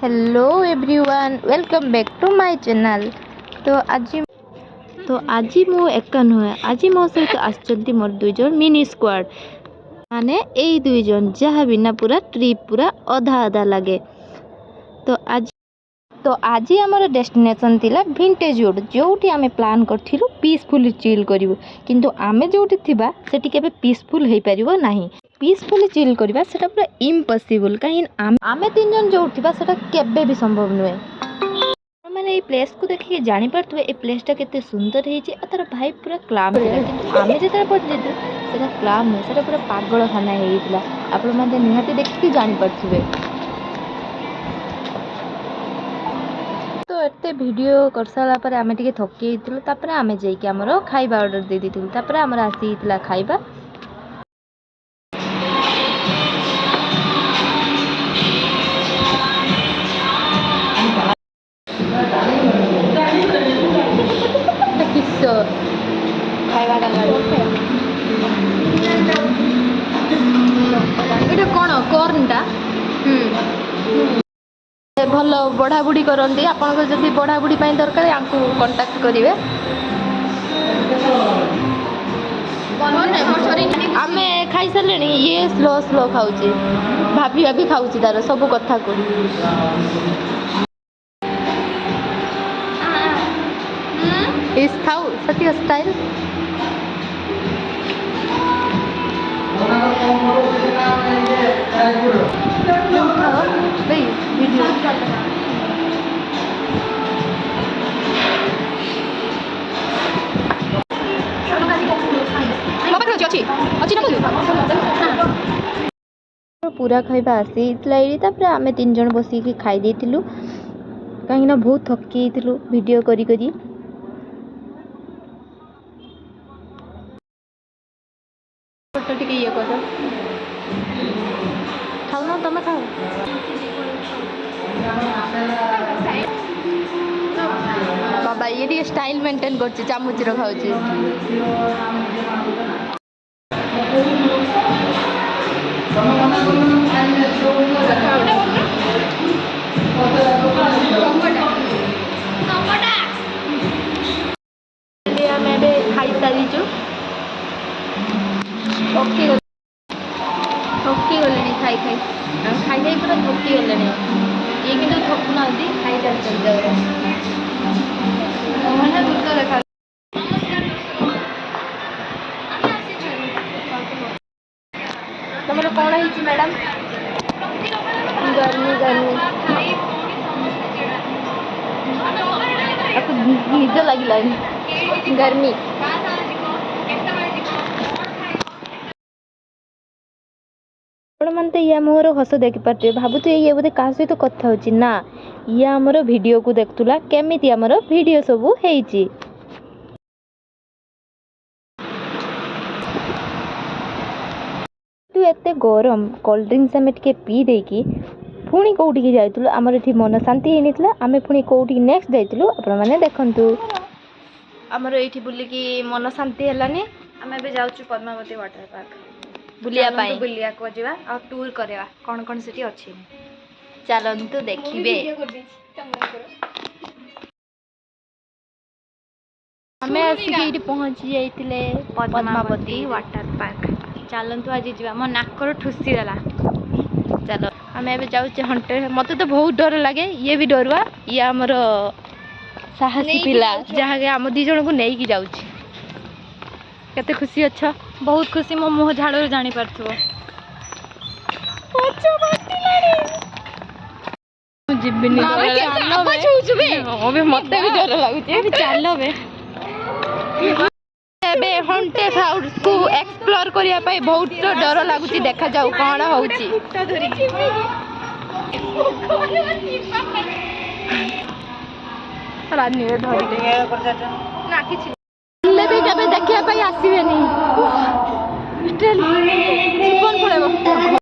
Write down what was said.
Hello everyone welcome back to my channel. तो आज मु एका नुहे आज मो सहित आसचंती मोर दुई जन मिनी स्क्वाड माने एई दुई जन जहाँ बिना पूरा ट्रिप पूरा अधा अधा लगे। तो आज आमर डेस्टिनेशन थिला विंटेज वुड जोठी आमे प्लान करथिलु पीसफुली चिल करिवु किंतु आमे जोठी थिबा सेठी केबे पीसफुल हेई परिवो नाही। पीसफुली चिल करबा सेटा पूरा इम्पॉसिबल कहीं आमे तीन जन जोठी थिबा सेटा केबे भी संभव नुहे। मैंने ये प्लेस को देखिए जानी पारे ये प्लेसटा केते सुंदर है तार भाई पूरा क्लाम किंतु आमे जेते पहुंचे सेटा क्लाम नुहे सेटा पूरा पागल खाना होइतिला आपण माने निहाती देखि जानी पारथिबे। तो एते वीडियो कर सारा पर आमे टिके थकी हितलु तापर आमे जाई कि हमरो खाइबा ऑर्डर दे दितलु तापर हमर आसी हितला खाइबा। खाइबा ये कौन कॉर्नटा भल बढ़ा बुढ़ी करती आपन जब बढ़ा बुढ़ी दरकार आपको कांटेक्ट करेंगे। आमे खाई सारे ये स्लो स्लो खाऊँ भाभी भाभी खाऊँ तार सब कथा को खाऊ सती स्टाइल पूरा खाइबा आसी आम तीन जन बसिक खाई देलु कहीं बहुत थकी वीडियो करी करी। फोटो टिके ये कर खाऊ ना तुम खाओ बाबा ये स्टाइल मेंटेन कर चामुच खाऊँ खाई सारीचु थकी गले खाई खाई खाई खाई पूरा थकी गले ये कि थकु ना खाई चलते तुम कौन है मैडम गर्मी गर्मी निज लगे गर्मी ये मोर हस देखी पारे भावुत ये बोधे क्या सहित कथा हो ना ये आमर वीडियो को देखुला केमिति आमर वीडियो सब होइची। तू एते गरम कोल्ड ड्रिंक्स आम टे पी देकी पुणी कौटी जाइलु आमर ये मन शांति होता आम पुणी कौटी नेक्स्ट जाइलु आपण मैंने देखु आमर ये बुलिकी मन शांति है आम ए जाऊँ पद्मावती वाटर पार्क बुलिया को जीवा और टूर करवा कौन कौन से अच्छी चलतु देखिए। आम आसिक पहुँची जाइए पद्मावती वाटर पार्क चलतु आज जीवा मो नाकर ठुसी देला चलो आम ए जाऊे हंटे मत तो बहुत डर लगे ये भी डरुआ ये आमर साहसी पिला जहाँ आम दी जन को लेकिन जाऊँ केते खुशी अच्छा बहुत खुशी मो मुह झाड़ जानी पार्थो मत भी डर लगुचे चल हंटे हाउस को एक्सप्लोर करने बहुत डर लगुच देखा जाऊ कौन होची देखा आसबे जीवन पड़ेगा